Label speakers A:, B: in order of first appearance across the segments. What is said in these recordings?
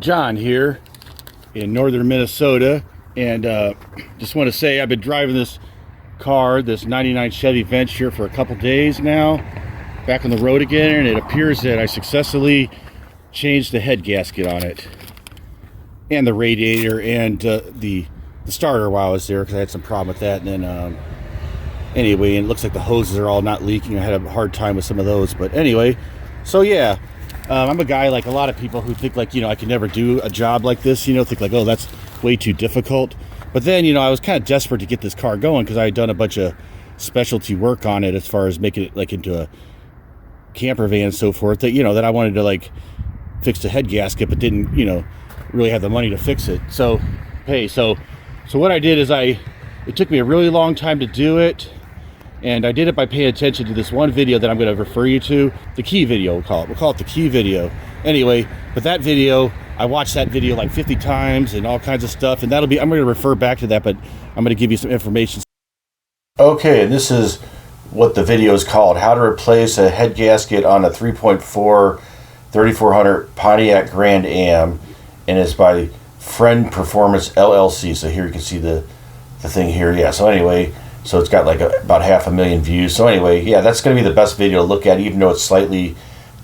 A: John here in northern Minnesota, and just want to say I've been driving this car, this 99 Chevy Venture, for a couple days now, back on the road again, and it appears that I successfully changed the head gasket on it and the radiator and the starter while I was there, because I had some problem with that. And then anyway, and it looks like the hoses are all not leaking. I had a hard time with some of those, but anyway, so yeah, I'm a guy like a lot of people who think like, I can never do a job like this, think like, oh, that's way too difficult. But then, I was kind of desperate to get this car going because I had done a bunch of specialty work on it as far as making it like into a camper van and so forth, that, that I wanted to like fix the head gasket, but didn't, really have the money to fix it. So, hey, so what I did is it took me a really long time to do it. And I did it by paying attention to this one video that I'm going to refer you to. The key video, we'll call it the key video. Anyway, but that video, I watched that video like 50 times and all kinds of stuff. And I'm going to refer back to that, but I'm going to give you some information. Okay, and this is what the video is called: How to Replace a Head Gasket on a 3.4 3400 Pontiac Grand Am. And it's by Friend Performance LLC. So here you can see the thing here. Yeah, so anyway, so it's got like about 500,000 views. So anyway, yeah, that's going to be the best video to look at, even though it's slightly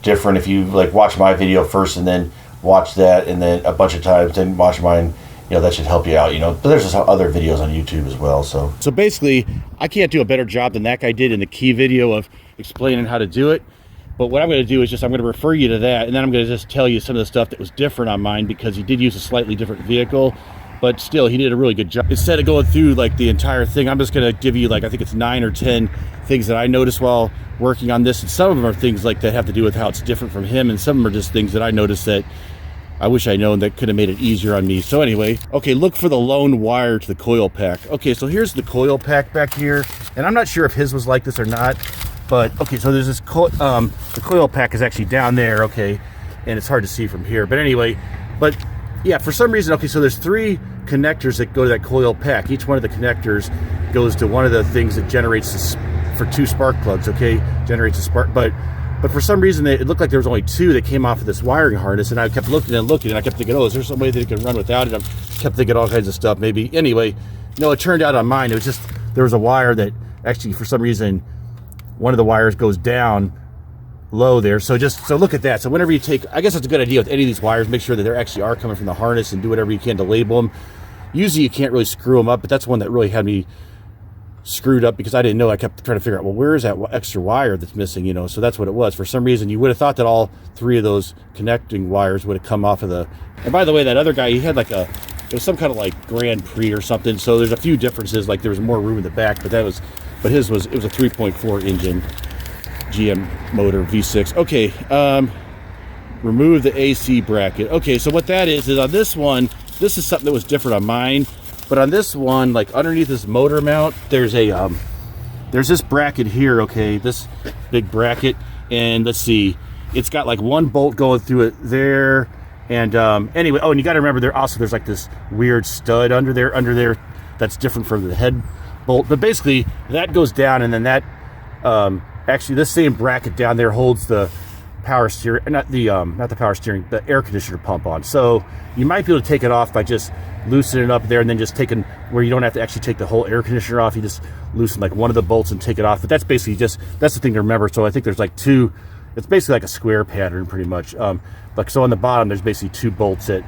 A: different. If you like watch my video first and then watch that, and then a bunch of times, then watch mine, that should help you out, But there's just other videos on YouTube as well. So basically, I can't do a better job than that guy did in the key video of explaining how to do it. But what I'm going to do is I'm going to refer you to that, and then I'm going to just tell you some of the stuff that was different on mine, because he did use a slightly different vehicle. But still, he did a really good job. Instead of going through like the entire thing, I'm just going to give you like, I think it's 9 or 10 things that I noticed while working on this. And some of them are things like that have to do with how it's different from him. And some of them are just things that I noticed that I wish I'd known that could have made it easier on me. So anyway, okay, look for the lone wire to the coil pack. Okay, so here's the coil pack back here. And I'm not sure if his was like this or not. But okay, so there's this the coil pack is actually down there, okay, and it's hard to see from here. But anyway, but yeah, for some reason, okay, so there's 3 connectors that go to that coil pack. Each one of the connectors goes to one of the things that generates this, for 2 spark plugs, okay, generates a spark. But for some reason, it looked like there was only 2 that came off of this wiring harness, and I kept looking, and I kept thinking, oh, is there some way that it can run without it? I kept thinking all kinds of stuff, maybe. Anyway, no, it turned out on mine, it was just, there was a wire that actually, for some reason, one of the wires goes down low there. So look at that. So whenever you take, I guess it's a good idea with any of these wires, make sure that they actually are coming from the harness, and do whatever you can to label them. Usually you can't really screw them up, but that's one that really had me screwed up, because I didn't know. I kept trying to figure out, well, where is that extra wire that's missing, So that's what it was. For some reason, you would have thought that all 3 of those connecting wires would have come off of the, and by the way, that other guy, he had like it was some kind of like Grand Prix or something. So there's a few differences, like there was more room in the back, but his was, it was a 3.4 engine GM motor V6. Okay, remove the AC bracket. Okay, so what that is on this one, this is something that was different on mine, but on this one, like underneath this motor mount, there's this bracket here, okay, this big bracket, and let's see, it's got like 1 bolt going through it there, and anyway, oh, and you got to remember there's like this weird stud under there that's different from the head bolt. But basically that goes down, and then that actually this same bracket down there holds the power steering, not the power steering, the air conditioner pump on. So you might be able to take it off by just loosening it up there, and then just taking, where you don't have to actually take the whole air conditioner off, you just loosen like one of the bolts and take it off. But that's basically that's the thing to remember. So I think there's like 2, it's basically like a square pattern pretty much. Like, so on the bottom there's basically 2 bolts that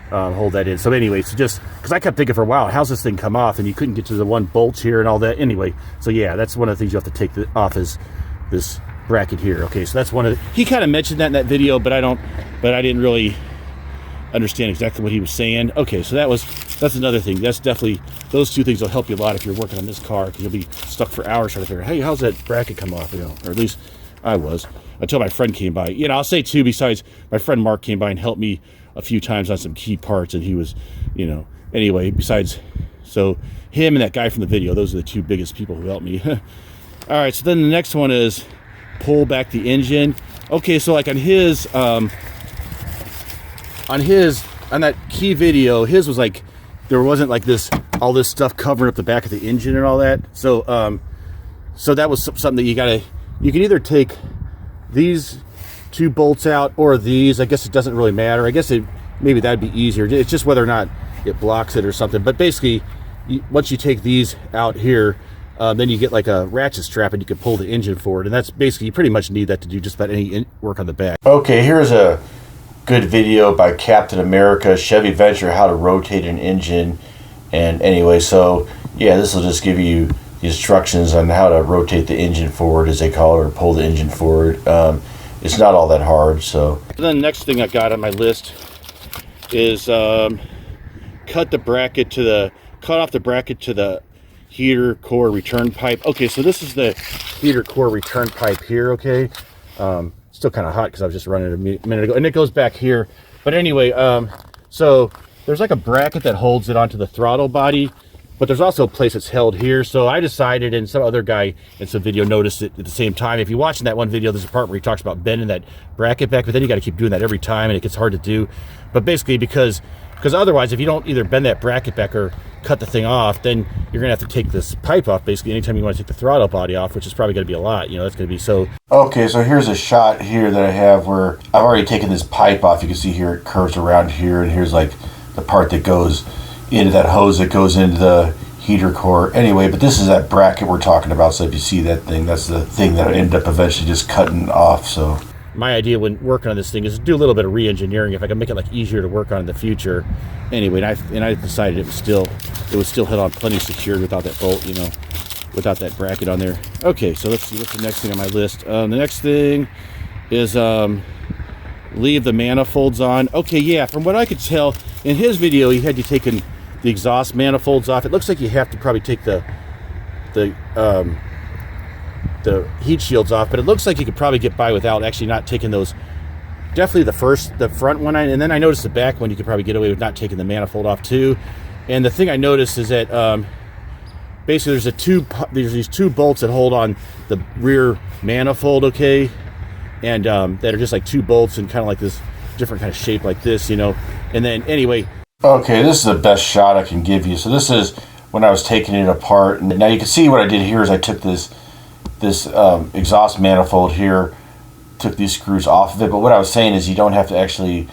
A: hold that in. So anyway, so just because I kept thinking for a while, how's this thing come off, and you couldn't get to the 1 bolt here and all that. Anyway, so yeah, that's one of the things you have to take off, is this bracket here. Okay, so that's one of he kind of mentioned that in that video, but I didn't really understand exactly what he was saying. Okay, so that's another thing. That's definitely, those 2 things will help you a lot if you're working on this car, because you'll be stuck for hours trying to figure out, hey, how's that bracket come off, or at least I was, until my friend came by. I'll say too, besides, my friend Mark came by and helped me a few times on some key parts, and he was, anyway, besides, so him and that guy from the video, those are the 2 biggest people who helped me. All right, so then the next one is pull back the engine. Okay, so like on that key video, his was like, there wasn't like all this stuff covering up the back of the engine and all that. So so that was something that you can either take these 2 bolts out or these. I guess it doesn't really matter. I guess you maybe that'd be easier. It's just whether or not it blocks it or something. But basically, once you take these out here, then you get like a ratchet strap and you can pull the engine forward. And that's basically, you pretty much need that to do just about any work on the back. Okay, here's a good video by Captain America, Chevy Venture, how to rotate an engine. And anyway, so yeah, this will just give you the instructions on how to rotate the engine forward, as they call it, or pull the engine forward. It's not all that hard. So then the next thing I got on my list is cut off the bracket to the heater core return pipe. Okay, so this is the heater core return pipe here. Okay, still kind of hot because I was just running it a minute ago, and it goes back here. But anyway, so there's like a bracket that holds it onto the throttle body, but there's also a place that's held here. So I decided, and some other guy in some video noticed it at the same time. If you're watching that one video, there's a part where he talks about bending that bracket back, but then you got to keep doing that every time, and it gets hard to do. But basically, because otherwise, if you don't either bend that bracket back or cut the thing off, then you're gonna have to take this pipe off basically anytime you want to take the throttle body off, which is probably going to be a lot. You know, that's going to be so. Okay, so here's a shot here that I have where I've already taken this pipe off. You can see here it curves around here, and here's like the part that goes into that hose that goes into the heater core. Anyway, but this is that bracket we're talking about. So if you see that thing, that's the thing that I ended up eventually just cutting off. So my idea when working on this thing is to do a little bit of re-engineering if I can make it like easier to work on in the future. Anyway, and I decided it would still hit on plenty secured without that bolt, you know, without that bracket on there. Okay, so let's see what's the next thing on my list. The next thing is leave the manifolds on. Okay, yeah, from what I could tell in his video, he had you taking the exhaust manifolds off. It looks like you have to probably take the heat shields off, but it looks like you could probably get by without actually not taking those. Definitely the front one, and then I noticed the back one you could probably get away with not taking the manifold off too. And the thing I noticed is that basically there's these two bolts that hold on the rear manifold, okay, and that are just like two bolts and kind of like this different kind of shape like this, you know. And then anyway, okay, this is the best shot I can give you. So this is when I was taking it apart, and now you can see what I did here is I took this exhaust manifold here, took these screws off of it. But what I was saying is you don't have to actually,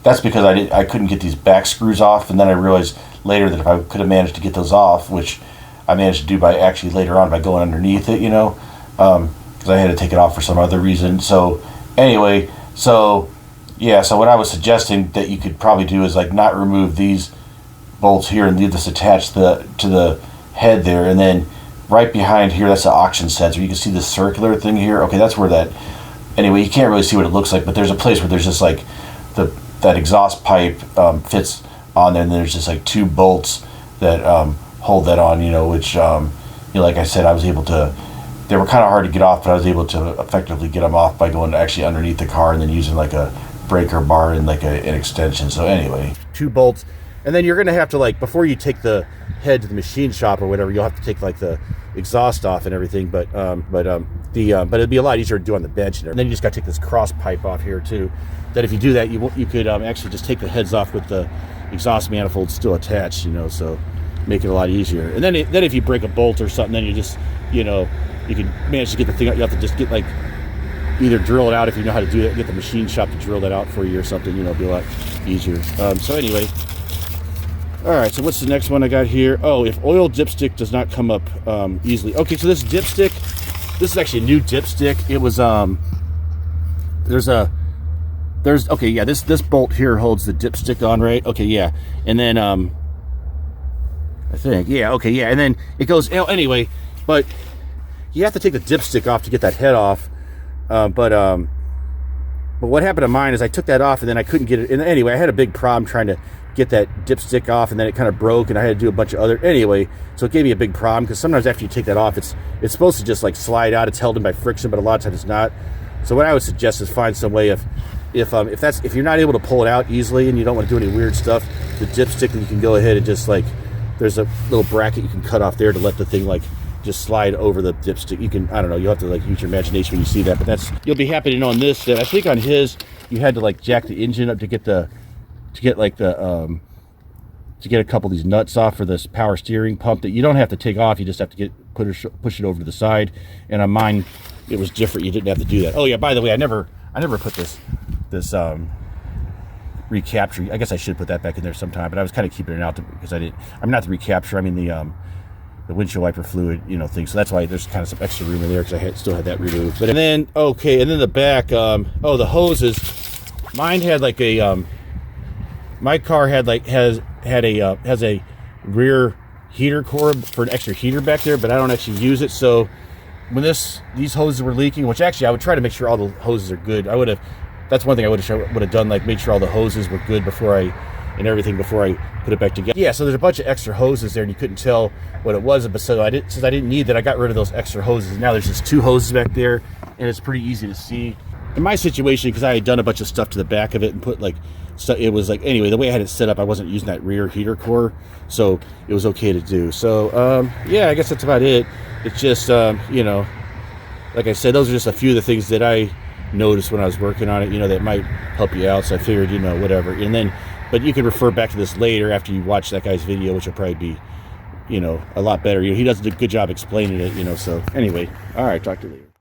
A: that's because I couldn't get these back screws off, and then I realized later that if I could have managed to get those off, which I managed to do by actually later on by going underneath it, you know, because I had to take it off for some other reason. So anyway, so yeah, so what I was suggesting that you could probably do is like not remove these bolts here and leave this attached to the head there, and then right behind here, that's the auction sensor. You can see this circular thing here. Okay, that's where that, anyway, you can't really see what it looks like, but there's a place where there's just like that exhaust pipe fits on there, and there's just like two bolts that hold that on, you know, which, you know, like I said, I was able to, they were kind of hard to get off, but I was able to effectively get them off by going actually underneath the car and then using like a breaker bar and like an extension. So anyway, two bolts, and then you're going to have to, like, before you take the head to the machine shop or whatever, you'll have to take like the exhaust off and everything, but it'd be a lot easier to do on the bench, and then you just got to take this cross pipe off here too, that if you do that, you could actually just take the heads off with the exhaust manifold still attached, you know, so make it a lot easier. And then if you break a bolt or something, then you just, you know, you can manage to get the thing out. You have to just get, like, either drill it out if you know how to do it, get the machine shop to drill that out for you or something, you know, it'll be a lot easier. So anyway, all right, so what's the next one I got here? Oh, if oil dipstick does not come up easily. Okay, so this dipstick, this is actually a new dipstick. It was, okay, yeah, this bolt here holds the dipstick on, right? Okay, yeah, and then, I think, yeah, okay, yeah, and then it goes, anyway, but you have to take the dipstick off to get that head off, but what happened to mine is I took that off and then I couldn't get it, and anyway, I had a big problem trying to get that dipstick off, and then it kind of broke, and I had to do a bunch of other, anyway, so it gave me a big problem, because sometimes after you take that off, it's supposed to just like slide out, it's held in by friction, but a lot of times it's not. So what I would suggest is find some way if you're not able to pull it out easily and you don't want to do any weird stuff, the dipstick, you can go ahead and just, like, there's a little bracket you can cut off there to let the thing, like, just slide over the dipstick. You can, I don't know, you'll have to, like, use your imagination when you see that, but you'll be happy to know on this that I think on his you had to, like, jack the engine up to get a couple of these nuts off for this power steering pump that you don't have to take off. You just have to push it over to the side. And on mine, it was different. You didn't have to do that. Oh yeah, by the way, I never put this recapture. I guess I should put that back in there sometime, but I was kind of keeping it out because I'm not the recapture. I mean the windshield wiper fluid, thing. So that's why there's kind of some extra room in there because I still had that removed. But then the back. The hoses. Mine had like a my car had like has a rear heater cord for an extra heater back there, but I don't actually use it. So when these hoses were leaking, which actually I would try to make sure all the hoses are good. That's one thing I would have done, like make sure all the hoses were good before I put it back together. Yeah, so there's a bunch of extra hoses there, and you couldn't tell what it was. But since I didn't need that, I got rid of those extra hoses. Now there's just 2 hoses back there, and it's pretty easy to see. In my situation, because I had done a bunch of stuff to the back of it and put like stuff, it was like, anyway, the way I had it set up, I wasn't using that rear heater core, so it was okay to do. So yeah, I guess that's about it. It's just like I said, those are just a few of the things that I noticed when I was working on it, that might help you out. So I figured, whatever. And then, but you can refer back to this later after you watch that guy's video, which will probably be, a lot better. He does a good job explaining it, So anyway, all right, talk to you later.